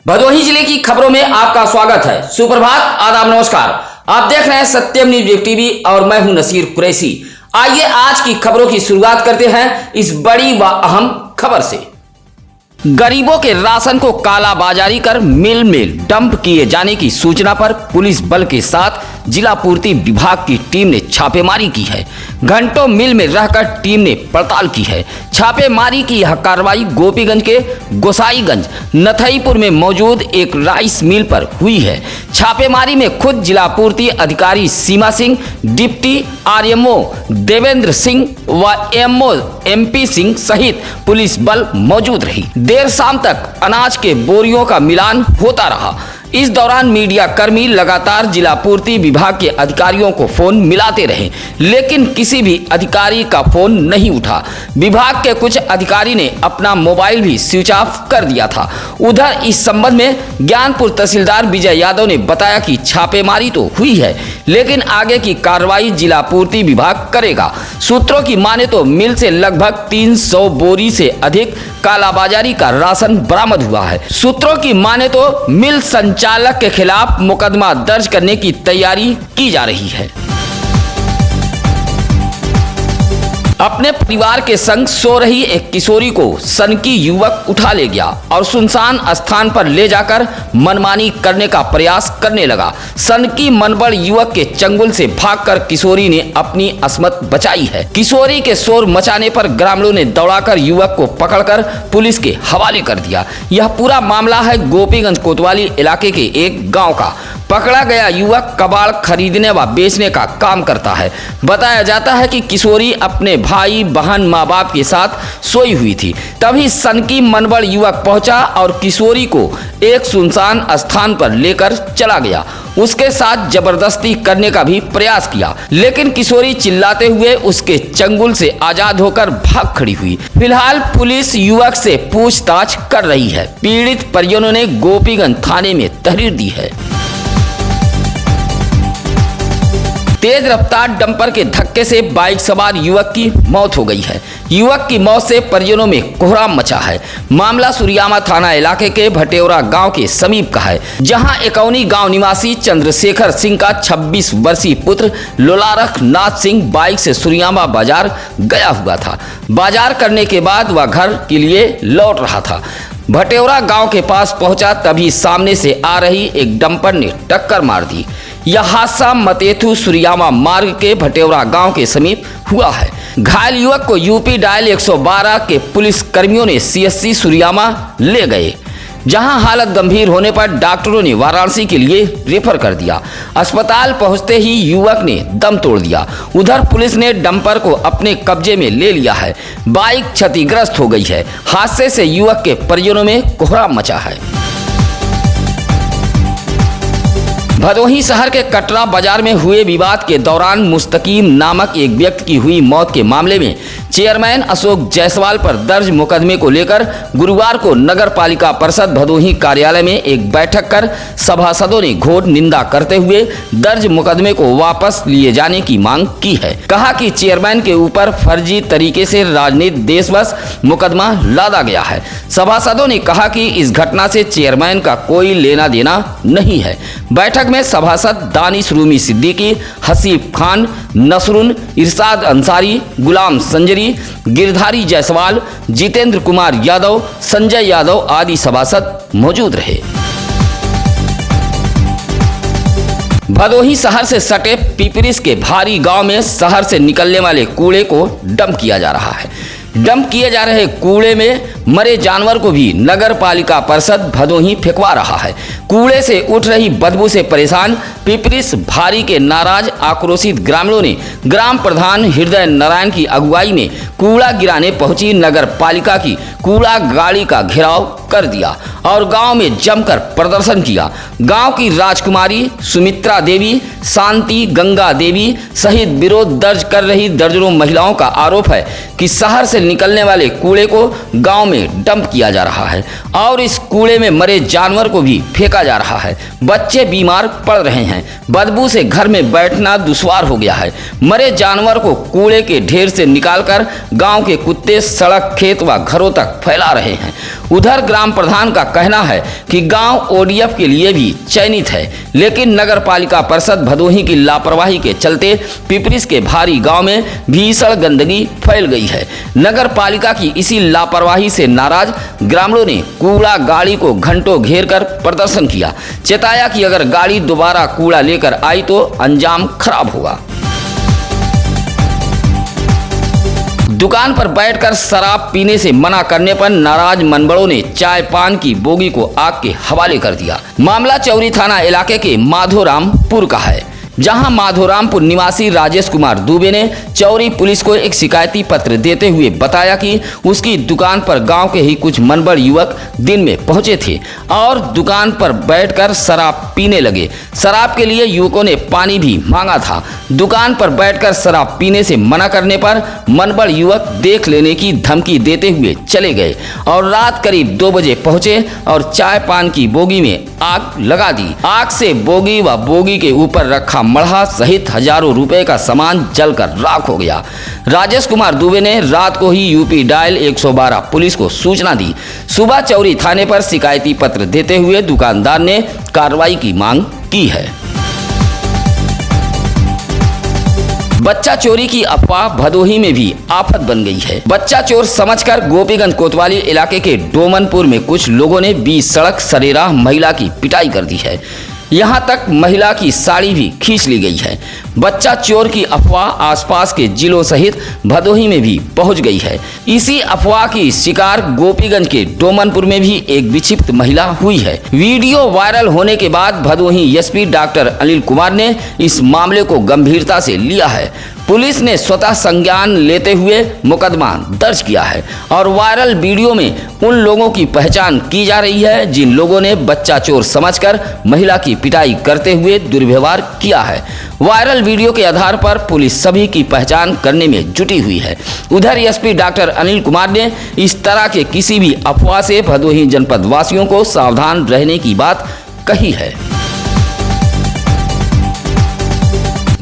भदोही जिले की खबरों में आपका स्वागत है। सुप्रभात, आदाब, नमस्कार। आप देख रहे हैं सत्यम न्यूज टीवी और मैं हूं नसीर कुरैशी। आइए आज की खबरों की शुरुआत करते हैं इस बड़ी व अहम खबर से। गरीबों के राशन को कालाबाजारी कर मिल में डंप किए जाने की सूचना पर पुलिस बल के साथ जिला पूर्ति विभाग की टीम ने छापेमारी की है। घंटों मिल में रहकर टीम ने पड़ताल की है। छापेमारी की यह कार्रवाई गोपीगंज के गोसाईगंज नथईपुर में मौजूद एक राइस मिल पर हुई है। छापेमारी में खुद जिला पूर्ति अधिकारी सीमा सिंह, डिप्टी आरएमओ देवेंद्र सिंह व एमओ एमपी सिंह सहित पुलिस बल मौजूद रही। देर शाम तक अनाज के बोरियों का मिलान होता रहा। इस दौरान मीडिया कर्मी लगातार जिला पूर्ति विभाग के अधिकारियों को फोन मिलाते रहे, लेकिन किसी भी अधिकारी का फोन नहीं उठा। विभाग के कुछ अधिकारी ने अपना मोबाइल भी स्विच ऑफ कर दिया था। उधर इस संबंध में ज्ञानपुर तहसीलदार विजय यादव ने बताया कि छापेमारी तो हुई है, लेकिन आगे की कार्रवाई जिला पूर्ति विभाग करेगा। सूत्रों की माने तो मिल से लगभग 300 बोरी से अधिक कालाबाजारी का राशन बरामद हुआ है। सूत्रों की माने तो मिल संचालक के खिलाफ मुकदमा दर्ज करने की तैयारी की जा रही है। अपने परिवार के संग सो रही एक किशोरी को सनकी युवक उठा ले गया और सुनसान स्थान पर ले जाकर मनमानी करने का प्रयास करने लगा। सनकी मनबड़ युवक के चंगुल से भागकर किशोरी ने अपनी अस्मत बचाई है। किशोरी के शोर मचाने पर ग्रामीणों ने दौड़ाकर युवक को पकड़कर पुलिस के हवाले कर दिया। यह पूरा मामला है गोपीगंज कोतवाली इलाके के एक गाँव का। पकड़ा गया युवक कबाड़ खरीदने व बेचने का काम करता है। बताया जाता है कि किशोरी अपने भाई बहन माँ बाप के साथ सोई हुई थी। तभी सनकी मनबड़ युवक पहुंचा और किशोरी को एक सुनसान स्थान पर लेकर चला गया। उसके साथ जबरदस्ती करने का भी प्रयास किया, लेकिन किशोरी चिल्लाते हुए उसके चंगुल से आजाद होकर भाग खड़ी हुई। फिलहाल पुलिस युवक से पूछताछ कर रही है। पीड़ित परिजनों ने गोपीगंज थाने में तहरीर दी है। तेज रफ्तार डंपर के धक्के से बाइक सवार युवक की मौत हो गई है। युवक की मौत से परिजनों में कोहराम मचा है। मामला सुरियामा थाना इलाके के भटेौरा गांव के समीप का है, जहां एकौनी गांव निवासी चंद्रशेखर सिंह का 26 वर्षीय पुत्र लोलारख नाथ सिंह बाइक से सुरियामा बाजार गया हुआ था। बाजार करने के बाद वह घर के लिए लौट रहा था। भटेौरा गांव के पास पहुंचा तभी सामने से आ रही एक डंपर ने टक्कर मार दी। यह हादसा मतेथु सुरियामा मार्ग के भटेौरा गांव के समीप हुआ है। घायल युवक को यूपी डायल 112 के पुलिस कर्मियों ने सीएससी सुरियामा ले गए, जहां हालत गंभीर होने पर डॉक्टरों ने वाराणसी के लिए रेफर कर दिया। अस्पताल पहुंचते ही युवक ने दम तोड़ दिया। उधर पुलिस ने डंपर को अपने कब्जे में ले लिया है। बाइक क्षतिग्रस्त हो गई है। हादसे से युवक के परिजनों में कोहराम मचा है। भदोही शहर के कटरा बाजार में हुए विवाद के दौरान मुस्तकीम नामक एक व्यक्ति की हुई मौत के मामले में चेयरमैन अशोक जायसवाल पर दर्ज मुकदमे को लेकर गुरुवार को नगर पालिका परिषद भदोही कार्यालय में एक बैठक कर सभासदों ने घोर निंदा करते हुए दर्ज मुकदमे को वापस लिए जाने की मांग की है। कहा कि चेयरमैन के ऊपर फर्जी तरीके से राजनीतिक देशवश मुकदमा लादा गया है। सभासदों ने कहा कि इस घटना से चेयरमैन का कोई लेना देना नहीं है। बैठक में सभासद दानिश रूमी सिद्दीकी, हसीफ खान, नसरुन, इरशाद अंसारी, गुलाम संजरी, गिरधारी जायसवाल, जितेंद्र कुमार यादव, संजय यादव आदि सभासद मौजूद रहे। भदोही शहर से सटे पिपरिस के भारी गांव में शहर से निकलने वाले कूड़े को डंप किया जा रहा है। डंप किए जा रहे कूड़े में मरे जानवर को भी नगर पालिका परिषद भदोही फेंकवा रहा है। कूड़े से उठ रही बदबू से परेशान पिपरिस भारी के नाराज आक्रोशित ग्रामीणों ने ग्राम प्रधान हृदय नारायण की अगुवाई में कूड़ा गिराने पहुंची नगर पालिका की कूड़ा गाड़ी का घेराव कर दिया और गांव में जमकर प्रदर्शन किया। गांव की राजकुमारी सुमित्रा देवी, शांति गंगा देवी सहित विरोध दर्ज कर रही दर्जनों महिलाओं का आरोप है कि शहर से निकलने वाले कूड़े को गांव में डंप किया जा रहा है और इस कूड़े में मरे जानवर को भी फेंका जा रहा है। बच्चे बीमार पड़ रहे हैं, बदबू से घर में बैठना दुश्वार हो गया है। मरे जानवर को कूड़े के ढेर से निकालकर गांव के कुत्ते सड़क, खेत व घरों तक फैला रहे हैं। उधर ग्राम प्रधान का कहना है कि गांव ओडीएफ के लिए भी चयनित है, लेकिन नगर पालिका परिषद भदोही की लापरवाही के चलते पिपरिस के भारी गांव में भीषण गंदगी फैल गई है। नगर पालिका की इसी लापरवाही से नाराज ग्रामीणों ने कूड़ा गाड़ी को घंटों घेर कर प्रदर्शन किया, चेताया कि अगर गाड़ी दोबारा कूड़ा लेकर आई तो अंजाम खराब होगा। दुकान पर बैठकर शराब पीने से मना करने पर नाराज मनबड़ों ने चाय पान की बोगी को आग के हवाले कर दिया। मामला चौरी थाना इलाके के माधोरामपुर का है, जहां माधोरामपुर निवासी राजेश कुमार दुबे ने चौरी पुलिस को एक शिकायती पत्र देते हुए बताया कि उसकी दुकान पर गांव के ही कुछ मनबड़ युवक दिन में पहुंचे थे और दुकान पर बैठकर शराब पीने लगे। शराब के लिए युवकों ने पानी भी मांगा था। दुकान पर बैठकर शराब पीने से मना करने पर मनबड़ युवक देख लेने की धमकी देते हुए चले गए और रात करीब 2 बजे पहुंचे और चाय पान की बोगी में आग लगा दी। आग से बोगी व बोगी के ऊपर रखा मढ़ा सहित हजारों रुपए का सामान जलकर राख हो गया। राजेश कुमार दुबे ने रात को ही यूपी डायल 112 पुलिस को सूचना दी। सुबह चौरी थाने पर शिकायती पत्र देते हुए दुकानदार ने कार्रवाई की मांग की है। बच्चा चोरी की अफवाह भदोही में भी आफत बन गई है। बच्चा चोर समझकर गोपीगंज कोतवाली इलाके के डोमनपुर में कुछ लोगों ने बीच सड़क सरेराह महिला की पिटाई कर दी है। यहां तक महिला की साड़ी भी खींच ली गई है। बच्चा चोर की अफवाह आसपास के जिलों सहित भदोही में भी पहुंच गई है। इसी अफवाह की शिकार गोपीगंज के डोमनपुर में भी एक विक्षिप्त महिला हुई है। वीडियो वायरल होने के बाद भदोही एसपी डॉक्टर अनिल कुमार ने इस मामले को गंभीरता से लिया है। पुलिस ने स्वतः संज्ञान लेते हुए मुकदमा दर्ज किया है और वायरल वीडियो में उन लोगों की पहचान की जा रही है जिन लोगों ने बच्चा चोर समझकर महिला की पिटाई करते हुए दुर्व्यवहार किया है। वायरल वीडियो के आधार पर पुलिस सभी की पहचान करने में जुटी हुई है। उधर एसपी डॉक्टर अनिल कुमार ने इस तरह के किसी भी अफवाह से भदोही जनपद वासियों को सावधान रहने की बात कही है।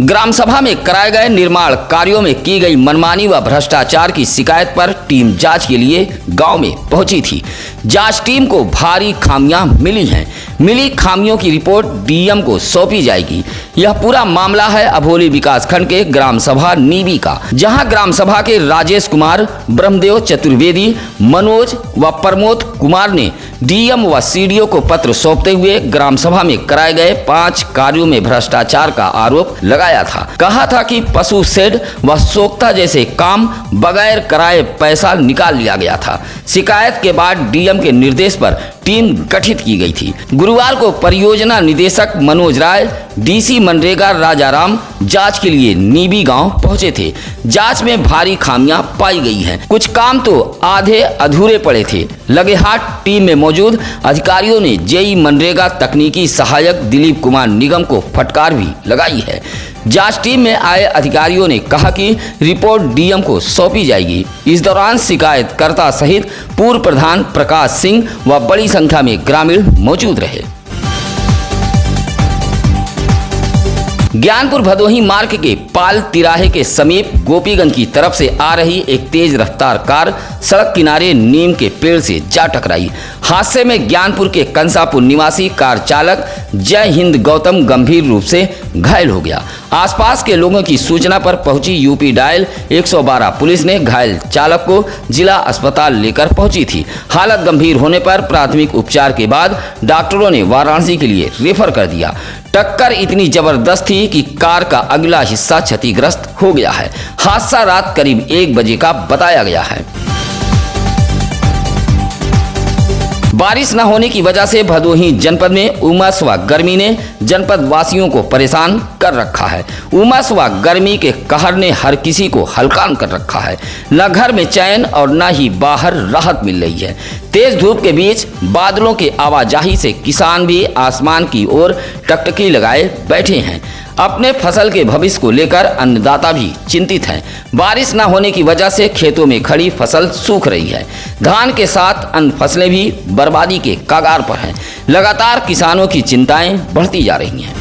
ग्राम सभा में कराए गए निर्माण कार्यों में की गई मनमानी व भ्रष्टाचार की शिकायत पर टीम जांच के लिए गांव में पहुंची थी। जांच टीम को भारी खामियां मिली हैं। मिली खामियों की रिपोर्ट डीएम को सौंपी जाएगी। यह पूरा मामला है अभोली विकासखंड के ग्राम सभा नीबी का, जहां ग्राम सभा के राजेश कुमार, ब्रह्मदेव चतुर्वेदी, मनोज व प्रमोद कुमार ने डीएम व सीडीओ को पत्र सौंपते हुए ग्राम सभा में कराए गए 5 कार्यों में भ्रष्टाचार का आरोप लगाया था। कहा था कि पशु शेड व सोख्ता जैसे काम बगैर कराए पैसा निकाल लिया गया था। शिकायत के बाद डीएम के निर्देश पर टीम गठित की गई थी। गुरुवार को परियोजना निदेशक मनोज राय, डीसी मनरेगा राजाराम जांच के लिए नीबी गांव पहुंचे थे। जांच में भारी खामियां पाई गई हैं। कुछ काम तो आधे अधूरे पड़े थे। लगेहाट टीम में मौजूद अधिकारियों ने जेई मनरेगा तकनीकी सहायक दिलीप कुमार निगम को फटकार भी लगाई है। जांच टीम में आए अधिकारियों ने कहा कि रिपोर्ट डीएम को सौंपी जाएगी। इस दौरान शिकायतकर्ता सहित पूर्व प्रधान प्रकाश सिंह व बड़ी संख्या में ग्रामीण मौजूद रहे। ज्ञानपुर भदोही मार्ग के पाल तिराहे के समीप गोपीगंज की तरफ से आ रही एक तेज रफ्तार कार सड़क किनारे नीम के पेड़ से जा टकराई। हादसे में ज्ञानपुर के कंसापुर निवासी कार चालक जय हिंद गौतम गंभीर रूप से घायल हो गया। आसपास के लोगों की सूचना पर पहुंची यूपी डायल 112 पुलिस ने घायल चालक को जिला अस्पताल लेकर पहुंची थी। हालत गंभीर होने पर प्राथमिक उपचार के बाद डॉक्टरों ने वाराणसी के लिए रेफर कर दिया। टक्कर इतनी जबरदस्त थी कि कार का अगला हिस्सा क्षतिग्रस्त हो गया है। हादसा रात करीब 1 बजे का बताया गया है। बारिश न होने की वजह से भदोही जनपद में उमस व गर्मी ने जनपद वासियों को परेशान कर रखा है। उमस व गर्मी के कहर ने हर किसी को हलकान कर रखा है। न घर में चैन और न ही बाहर राहत मिल रही है। तेज धूप के बीच बादलों के आवाजाही से किसान भी आसमान की ओर टकटकी लगाए बैठे हैं। अपने फसल के भविष्य को लेकर अन्नदाता भी चिंतित हैं। बारिश न होने की वजह से खेतों में खड़ी फसल सूख रही है। धान के साथ अन्य फसलें भी बर्बादी के कगार पर हैं। लगातार किसानों की चिंताएं बढ़ती जा रही हैं।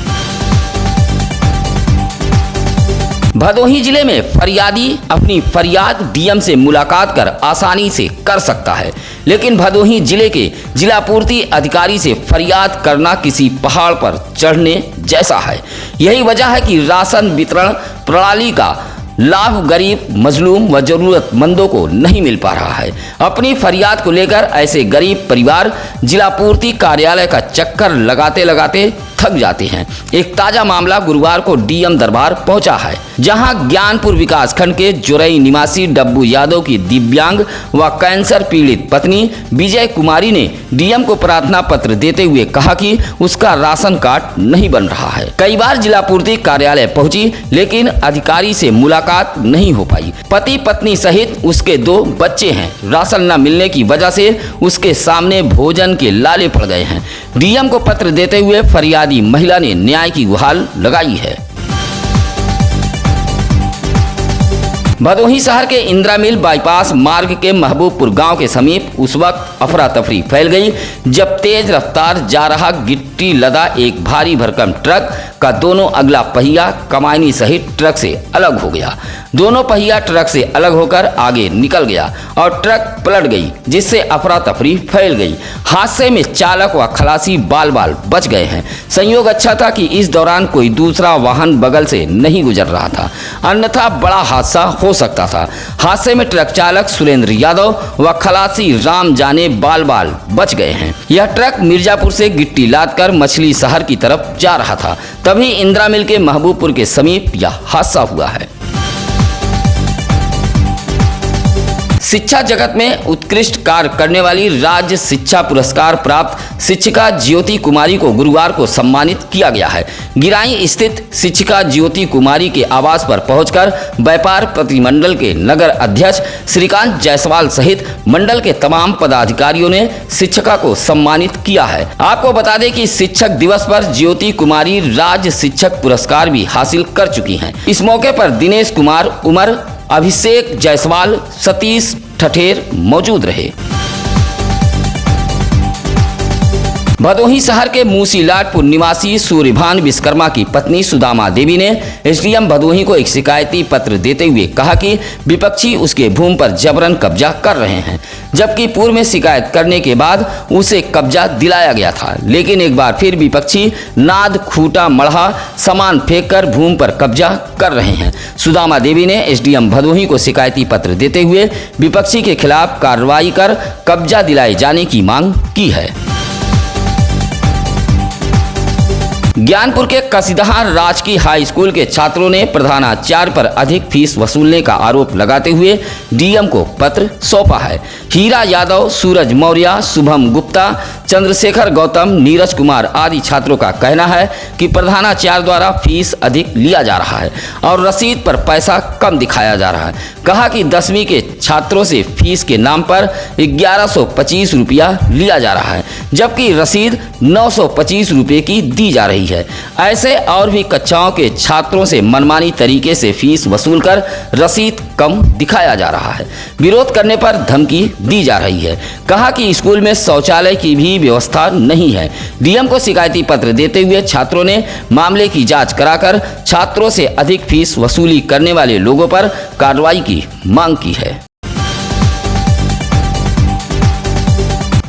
भदोही जिले में फरियादी अपनी फरियाद डीएम से मुलाकात कर आसानी से कर सकता है, लेकिन भदोही जिले के जिला पूर्ति अधिकारी से फरियाद करना किसी पहाड़ पर चढ़ने जैसा है। यही वजह है कि राशन वितरण प्रणाली का लाभ गरीब, मजलूम व जरूरतमंदों को नहीं मिल पा रहा है। अपनी फरियाद को लेकर ऐसे गरीब परिवार जिला पूर्ति कार्यालय का चक्कर लगाते लगाते थक जाते हैं। एक ताजा मामला गुरुवार को डीएम दरबार पहुंचा है, जहां ज्ञानपुर विकासखंड के जोरई निवासी डब्बू यादव की दिव्यांग व कैंसर पीड़ित पत्नी विजय कुमारी ने डीएम को प्रार्थना पत्र देते हुए कहा कि उसका राशन कार्ड नहीं बन रहा है। कई बार जिला पूर्ति कार्यालय पहुंची, लेकिन अधिकारी से मुलाकात नहीं हो पाई। पति पत्नी सहित उसके 2 बच्चे हैं। राशन न मिलने की वजह से उसके सामने भोजन के लाले पड़ गए हैं। डीएम को पत्र देते हुए फरियादी महिला ने न्याय की गुहार लगाई है। भदोही शहर के इंदिरा मिल बाईपास मार्ग के महबूबपुर गांव के समीप उस वक्त अफरा तफरी फैल गई जब तेज रफ्तार जा रहा गिट्टी लदा एक भारी भरकम ट्रक का दोनों अगला पहिया कमायनी सहित ट्रक से अलग हो गया। दोनों पहिया ट्रक से अलग होकर आगे निकल गया और ट्रक पलट गई, जिससे अफरा तफरी फैल गई। हादसे में चालक व खलासी बाल बाल बच गए हैं। संयोग अच्छा था कि इस दौरान कोई दूसरा वाहन बगल से नहीं गुजर रहा था, अन्यथा बड़ा हादसा हो सकता था। हादसे में ट्रक चालक सुरेंद्र यादव व खलासी राम जाने बाल बाल बच गए हैं। यह ट्रक मिर्जापुर से गिट्टी लादकर मछली शहर की तरफ जा रहा था, तभी इंदिरा मिल के महबूबपुर के समीप यह हादसा हुआ है। शिक्षा जगत में उत्कृष्ट कार्य करने वाली राज्य शिक्षा पुरस्कार प्राप्त शिक्षिका ज्योति कुमारी को गुरुवार को सम्मानित किया गया है। गिराई स्थित शिक्षिका ज्योति कुमारी के आवास पर पहुंचकर व्यापार प्रतिमंडल के नगर अध्यक्ष श्रीकांत जायसवाल सहित मंडल के तमाम पदाधिकारियों ने शिक्षिका को सम्मानित किया है। आपको बता दें कि शिक्षक दिवस पर ज्योति कुमारी राज्य शिक्षक पुरस्कार भी हासिल कर चुकी हैं। इस मौके पर दिनेश कुमार उमर, अभिषेक जायसवाल, सतीश ठठेर मौजूद रहे। भदोही शहर के मूसीलाटपुर निवासी सूर्यभान विश्वकर्मा की पत्नी सुदामा देवी ने एसडीएम भदोही को एक शिकायती पत्र देते हुए कहा कि विपक्षी उसके भूमि पर जबरन कब्जा कर रहे हैं, जबकि पूर्व में शिकायत करने के बाद उसे कब्जा दिलाया गया था। लेकिन एक बार फिर विपक्षी नाद, खूटा, मढ़ा सामान फेंककर भूमि पर कब्जा कर रहे हैं। सुदामा देवी ने एसडीएम भदोही को शिकायती पत्र देते हुए विपक्षी के खिलाफ कार्रवाई कर कब्जा दिलाए जाने की मांग की है। ज्ञानपुर के कसीदहा राजकीय हाई स्कूल के छात्रों ने प्रधानाचार्य पर अधिक फीस वसूलने का आरोप लगाते हुए डीएम को पत्र सौंपा है। हीरा यादव, सूरज मौर्य, शुभम गुप्ता, चंद्रशेखर गौतम, नीरज कुमार आदि छात्रों का कहना है कि प्रधानाचार्य द्वारा फीस अधिक लिया जा रहा है और रसीद पर पैसा कम दिखाया जा रहा है। कहा कि 10वीं के छात्रों से फीस के नाम पर 1125 रुपया लिया जा रहा है, जबकि रसीद 925 रुपये की दी जा रही है। ऐसे और भी कक्षाओं के छात्रों से मनमानी तरीके से फीस वसूलकर रसीद कम दिखाया जा रहा है। विरोध करने पर धमकी दी जा रही है। कहा कि स्कूल में शौचालय की भी व्यवस्था नहीं है। डीएम को शिकायती पत्र देते हुए छात्रों ने मामले की जांच कराकर छात्रों से अधिक फीस वसूली करने वाले लोगों पर कार्रवाई की मांग की है।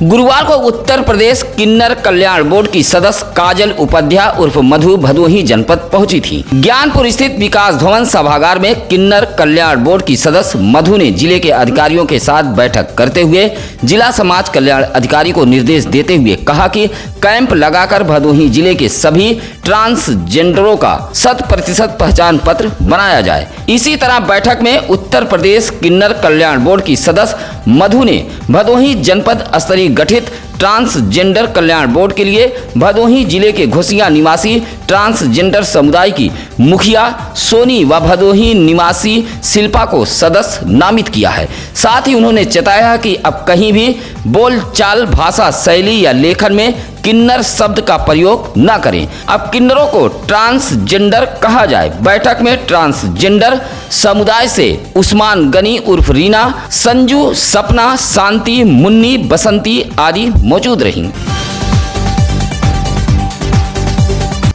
गुरुवार को उत्तर प्रदेश किन्नर कल्याण बोर्ड की सदस्य काजल उपाध्याय उर्फ मधु भदोही जनपद पहुंची थी। ज्ञानपुर स्थित विकास भवन सभागार में किन्नर कल्याण बोर्ड की सदस्य मधु ने जिले के अधिकारियों के साथ बैठक करते हुए जिला समाज कल्याण अधिकारी को निर्देश देते हुए कहा कि कैंप लगाकर भदोही जिले के सभी ट्रांसजेंडरों का 100% पहचान पत्र बनाया जाए। इसी तरह बैठक में उत्तर प्रदेश किन्नर कल्याण बोर्ड की सदस्य मधु ने भदोही जनपद स्तरीय गठित ट्रांसजेंडर कल्याण बोर्ड के लिए भदोही जिले के घुसिया निवासी ट्रांसजेंडर समुदाय की मुखिया सोनी व भदोही निवासी शिल्पा को सदस्य नामित किया है। साथ ही उन्होंने चेताया कि अब कहीं भी बोलचाल, भाषा शैली या लेखन में किन्नर शब्द का प्रयोग न करें। अब किन्नरों को ट्रांसजेंडर कहा जाए। बैठक में ट्रांसजेंडर समुदाय से उस्मान गनी उर्फ रीना, संजू, सपना, शांति, मुन्नी, बसंती आदि मौजूद रहीं।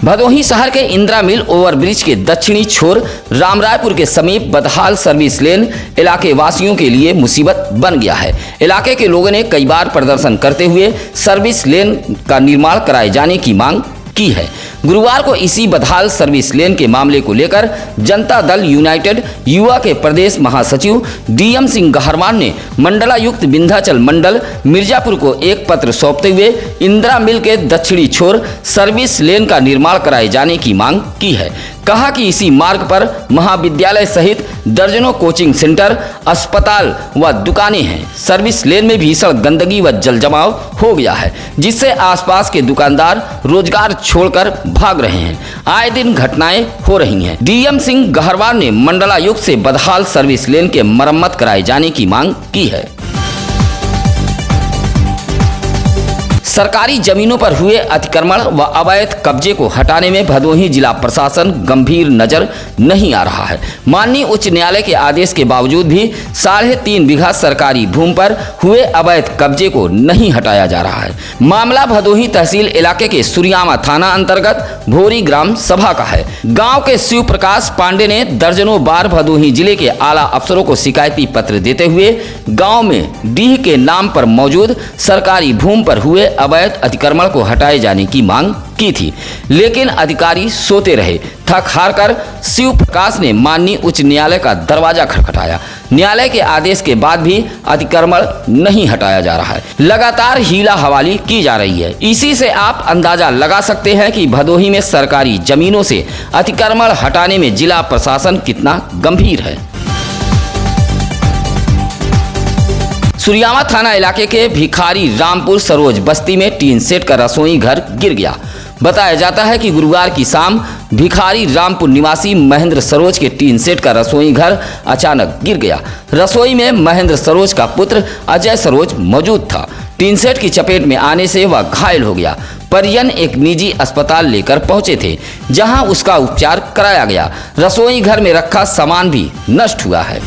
भदोही शहर के इंदिरा मिल ओवरब्रिज के दक्षिणी छोर रामरायपुर के समीप बदहाल सर्विस लेन इलाके वासियों के लिए मुसीबत बन गया है। इलाके के लोगों ने कई बार प्रदर्शन करते हुए सर्विस लेन का निर्माण कराए जाने की मांग की है। गुरुवार को इसी बदहाल सर्विस लेन के मामले को लेकर जनता दल यूनाइटेड युवा के प्रदेश महासचिव डीएम सिंह गहरवान ने मंडलायुक्त विंध्याचल मंडल मिर्जापुर को एक पत्र सौंपते हुए इंदिरा मिल के दक्षिणी छोर सर्विस लेन का निर्माण कराए जाने की मांग की है। कहा कि इसी मार्ग पर महाविद्यालय सहित दर्जनों कोचिंग सेंटर, अस्पताल व दुकानें हैं। सर्विस लेन में भीषण गंदगी व जल जमाव हो गया है, जिससे आसपास के दुकानदार रोजगार छोड़कर भाग रहे हैं। आए दिन घटनाएं हो रही हैं। डीएम सिंह गहरवाल ने मंडलायुक्त से बदहाल सर्विस लेन के मरम्मत कराए जाने की मांग की है। सरकारी जमीनों पर हुए अतिक्रमण व अवैध कब्जे को हटाने में भदोही जिला प्रशासन गंभीर नजर नहीं आ रहा है। माननीय उच्च न्यायालय के आदेश के बावजूद भी 3.5 बीघा सरकारी भूमि पर हुए अवैध कब्जे को नहीं हटाया जा रहा है। मामला भदोही तहसील इलाके के सुरियामा थाना अंतर्गत भोरी ग्राम सभा का है। गाँव के शिव प्रकाश पांडे ने दर्जनों बार भदोही जिले के आला अफसरों को शिकायती पत्र देते हुए गाँव में डीह के नाम पर मौजूद सरकारी भूमि पर हुए अवैध अतिक्रमण को हटाए जाने की मांग की थी, लेकिन अधिकारी सोते रहे। थक हार कर शिव प्रकाश ने माननीय उच्च न्यायालय का दरवाजा खटखटाया। न्यायालय के आदेश के बाद भी अतिक्रमण नहीं हटाया जा रहा है। लगातार हीला हवाली की जा रही है। इसी से आप अंदाजा लगा सकते हैं कि भदोही में सरकारी जमीनों से अतिक्रमण हटाने में जिला प्रशासन कितना गंभीर है। सुरियामा थाना इलाके के भिखारी रामपुर सरोज बस्ती में टीन सेट का रसोई घर गिर गया। बताया जाता है कि गुरुवार की शाम भिखारी रामपुर निवासी महेंद्र सरोज के टीन सेट का रसोई घर अचानक गिर गया। रसोई में महेंद्र सरोज का पुत्र अजय सरोज मौजूद था। टीन सेट की चपेट में आने से वह घायल हो गया। परिजन एक निजी अस्पताल लेकर पहुंचे थे, जहां उसका उपचार कराया गया। रसोई घर में रखा सामान भी नष्ट हुआ है।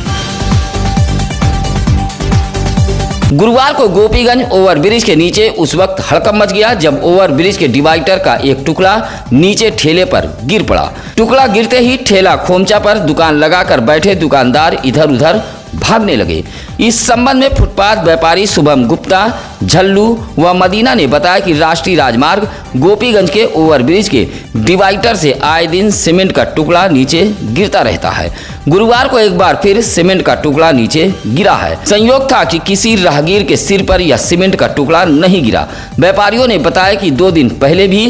गुरुवार को गोपीगंज ओवरब्रिज के नीचे उस वक्त हड़कंप मच गया जब ओवरब्रिज के डिवाइडर का एक टुकड़ा नीचे ठेले पर गिर पड़ा। टुकड़ा गिरते ही ठेला खोमचा पर दुकान लगाकर बैठे दुकानदार इधर उधर भागने लगे। इस संबंध में फुटपाथ व्यापारी शुभम गुप्ता, झल्लू व मदीना ने बताया कि राष्ट्रीय राजमार्ग गोपीगंज के ओवरब्रिज के डिवाइडर से आए दिन सीमेंट का टुकड़ा नीचे गिरता रहता है। गुरुवार को एक बार फिर सीमेंट का टुकड़ा नीचे गिरा है। संयोग था कि किसी राहगीर के सिर पर यह सीमेंट का टुकड़ा नहीं गिरा। व्यापारियों ने बताया कि 2 दिन पहले भी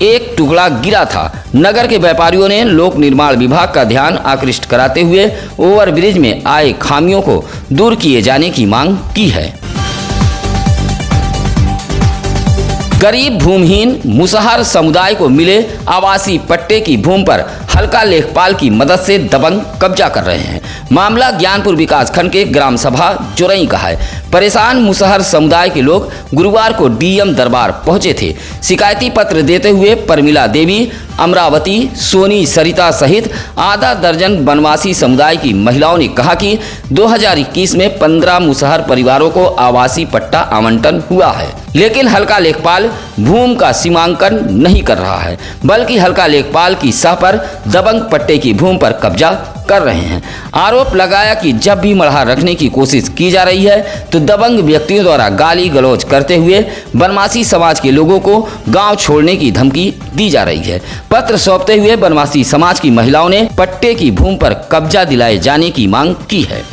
एक टुकड़ा गिरा था। नगर के व्यापारियों ने लोक निर्माण विभाग का ध्यान आकृष्ट कराते हुए ओवरब्रिज में आए खामियों को दूर किए जाने की मांग की है। गरीब भूमिहीन मुसहर समुदाय को मिले आवासीय पट्टे की भूमि पर हल्का लेखपाल की मदद से दबंग कब्जा कर रहे हैं। मामला ज्ञानपुर विकास खंड के ग्राम सभा जोरई का है। परेशान मुसहर समुदाय के लोग गुरुवार को डीएम दरबार पहुंचे थे। शिकायती पत्र देते हुए परमिला देवी, अमरावती, सोनी, सरिता सहित आधा दर्जन वनवासी समुदाय की महिलाओं ने कहा कि 2021 में 15 मुसहर परिवारों को आवासीय पट्टा आवंटन हुआ है, लेकिन हल्का लेखपाल भूमि का सीमांकन नहीं कर रहा है, बल्कि हल्का लेखपाल की सह पर दबंग पट्टे की भूमि पर कब्जा कर रहे हैं। आरोप लगाया कि जब भी मढ़ा रखने की कोशिश की जा रही है तो दबंग व्यक्तियों द्वारा गाली गलौज करते हुए वनवासी समाज के लोगों को गांव छोड़ने की धमकी दी जा रही है। पत्र सौंपते हुए वनवासी समाज की महिलाओं ने पट्टे की भूमि पर कब्जा दिलाए जाने की मांग की है।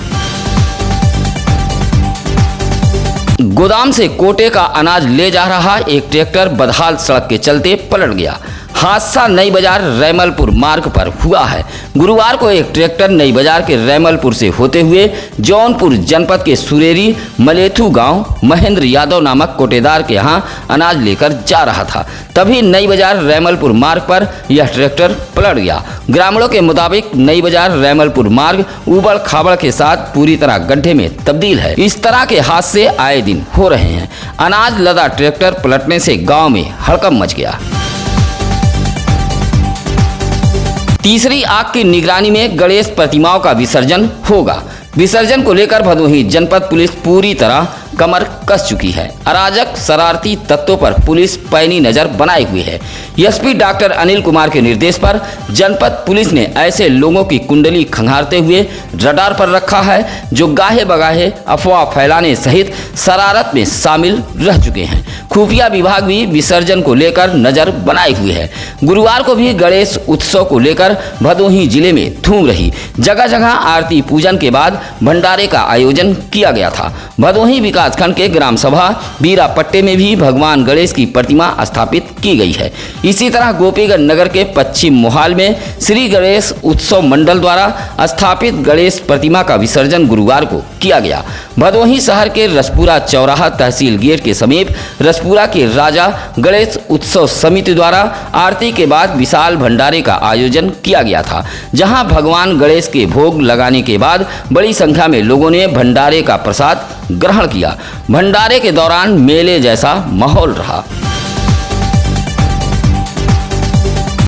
गोदाम से कोटे का अनाज ले जा रहा एक ट्रैक्टर बदहाल सड़क के चलते पलट गया। हादसा नई बाजार रैमलपुर मार्ग पर हुआ है। गुरुवार को एक ट्रैक्टर नई बाजार के रैमलपुर से होते हुए जौनपुर जनपद के सुरेरी मलेथू गांव महेंद्र यादव नामक कोटेदार के यहां अनाज लेकर जा रहा था। तभी नई बाजार रैमलपुर मार्ग पर यह ट्रैक्टर पलट गया। ग्रामीणों के मुताबिक नई बाजार रैमलपुर मार्ग उबड़ खाबड़ के साथ पूरी तरह गड्ढे में तब्दील है। इस तरह के हादसे आए दिन हो रहे हैं। अनाज लदा ट्रैक्टर पलटने से गांव में हड़कंप मच गया। तीसरी आग की निगरानी में गणेश प्रतिमाओं का विसर्जन होगा। विसर्जन को लेकर भदोही जनपद पुलिस पूरी तरह कमर कस चुकी है। अराजक शरारती तत्वों पर पुलिस पैनी नजर बनाए हुए है। एसपी डॉक्टर अनिल कुमार के निर्देश पर जनपद पुलिस ने ऐसे लोगों की कुंडली खंगारते हुए रडार पर रखा है जो गाहे बगाहे अफवाह फैलाने सहित शरारत में शामिल रह चुके हैं। खुफिया विभाग भी विसर्जन को लेकर नजर बनाए हुए है। गुरुवार को भी गणेश उत्सव को लेकर भदोही जिले में धूम रही। जगह जगह आरती पूजन के बाद भंडारे का आयोजन किया गया था। भदोही विकासखंड के ग्राम सभा बीरापट्टे में भी भगवान गणेश की प्रतिमा स्थापित की गई है। इसी तरह गोपीगंज नगर के पश्चिम मोहाल में श्री गणेश उत्सव मंडल द्वारा स्थापित गणेश प्रतिमा का विसर्जन गुरुवार को किया गया। भदोही शहर के रसपुरा चौराहा तहसील गेट के समीप रसपुरा के राजा गणेश उत्सव समिति द्वारा आरती के बाद विशाल भंडारे का आयोजन किया गया था, जहां भगवान गणेश के भोग लगाने के बाद बड़ी संख्या में लोगों ने भंडारे का प्रसाद ग्रहण किया। भंडारे के दौरान मेले जैसा माहौल रहा।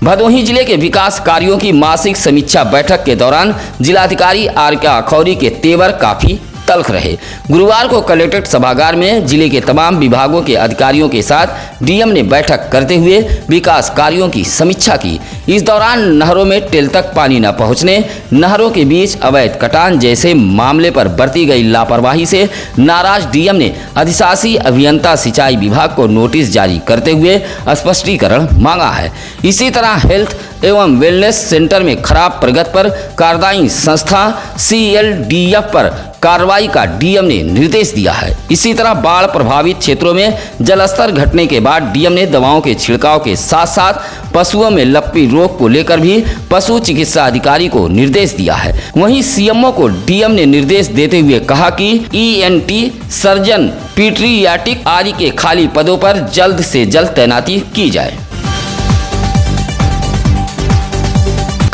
भदोही जिले के विकास कार्यों की मासिक समीक्षा बैठक के दौरान जिलाधिकारी आर.के. अखौरी के तेवर काफी तल्ख रहे। गुरुवार को कलेक्ट्रेट सभागार में जिले के तमाम विभागों के अधिकारियों के साथ डीएम ने बैठक करते हुए विकास कार्यों की समीक्षा की। इस दौरान नहरों में टेल तक पानी न पहुंचने, नहरों के बीच अवैध कटान जैसे मामले पर बरती गई लापरवाही से नाराज डीएम ने अधिशासी अभियंता सिंचाई विभाग को नोटिस जारी करते हुए स्पष्टीकरण मांगा है। इसी तरह हेल्थ एवं वेलनेस सेंटर में खराब प्रगति पर कार्यदायी संस्था CLDF पर कार्रवाई का डीएम ने निर्देश दिया है। इसी तरह बाढ़ प्रभावित क्षेत्रों में जलस्तर घटने के बाद डीएम ने दवाओं के छिड़काव के साथ साथ पशुओं में लप्पी रोग को लेकर भी पशु चिकित्सा अधिकारी को निर्देश दिया है। वहीं सीएमओ को डीएम ने निर्देश देते हुए कहा कि ENT सर्जन, पीडियाट्रिक आदि के खाली पदों पर जल्द से जल्द तैनाती की जाए।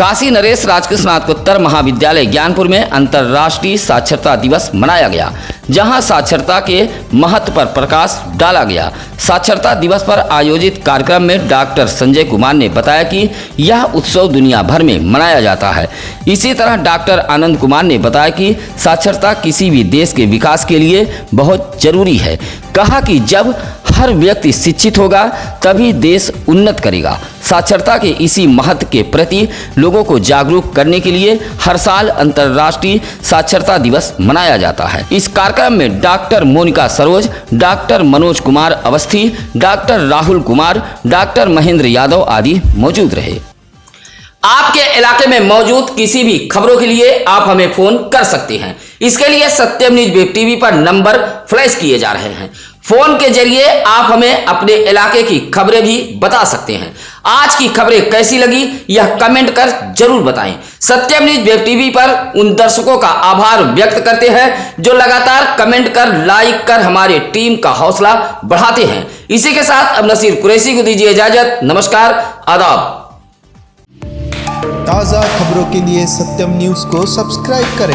काशी नरेश राजकृष्ण स्नातकोत्तर महाविद्यालय ज्ञानपुर में अंतर्राष्ट्रीय साक्षरता दिवस मनाया गया, जहां साक्षरता के महत्व पर प्रकाश डाला गया। साक्षरता दिवस पर आयोजित कार्यक्रम में डॉक्टर संजय कुमार ने बताया कि यह उत्सव दुनिया भर में मनाया जाता है। इसी तरह डॉक्टर आनंद कुमार ने बताया कि साक्षरता किसी भी देश के विकास के लिए बहुत जरूरी है। कहा कि जब हर व्यक्ति शिक्षित होगा तभी देश उन्नत करेगा। साक्षरता के इसी महत्व के प्रति लोगों को जागरूक करने के लिए हर साल अंतर्राष्ट्रीय साक्षरता दिवस मनाया जाता है। इस कार्यक्रम में doctor Monika Saroj, doctor Manoj Kumar Awasthi, doctor Rahul Kumar, doctor Mahendra Yadav आदि मौजूद रहे। आपके इलाके में मौजूद किसी भी खबरों के लिए आप हमें फोन कर सकते हैं। इसके लिए सत्यम न्यूज वेब टीवी पर नंबर फ्लैश किए जा रहे हैं। फोन के जरिए आप हमें अपने इलाके की खबरें भी बता सकते हैं। आज की खबरें कैसी लगी यह कमेंट कर जरूर बताएं। सत्यम न्यूज वेब टीवी पर उन दर्शकों का आभार व्यक्त करते हैं जो लगातार कमेंट कर, लाइक कर हमारे टीम का हौसला बढ़ाते हैं। इसी के साथ अब नसीर कुरैशी को दीजिए इजाजत। नमस्कार, आदाब। ताज़ा खबरों के लिए सत्यम न्यूज़ को सब्सक्राइब करें